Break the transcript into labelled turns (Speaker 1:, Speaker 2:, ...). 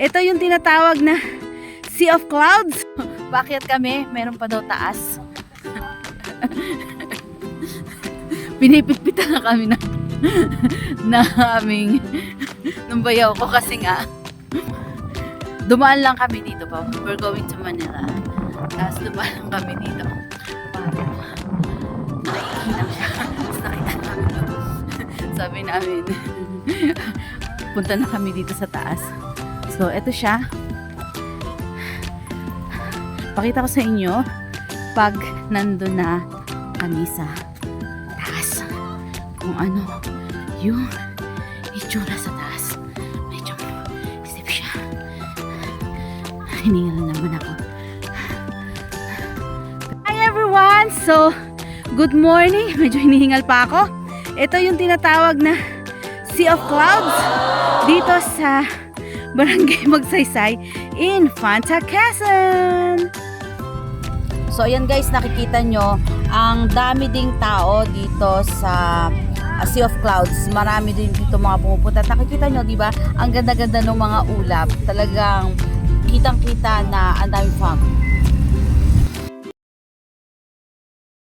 Speaker 1: Ito yung tinatawag na Sea of Clouds. Bakit kami? Meron pa daw taas. Pinipitpitan na kami na aming nung bayaw ko kasi nga dumaan lang kami dito pa. We're going to Manila. Tapos dumaan lang kami dito. Naiilang siya. Tapos nakita namin doon. Sabi namin punta na kami dito sa taas. So, eto siya. Pakita ko sa inyo pag nandun na kami sa taas. Kung ano yung itsura sa taas. Medyo isip siya. Hiningal naman ako. Hi everyone! So, good morning. Medyo hinihingal pa ako. Ito yung tinatawag na Sea of Clouds dito sa Barangay Magsaysay, Infanta, Quezon. So ayan guys, nakikita nyo ang dami ding tao dito sa Sea of Clouds. Marami din dito mga pumupunta. Nakikita nyo, di ba? Ang ganda-ganda ng mga ulap. Talagang kitang-kita na ang daming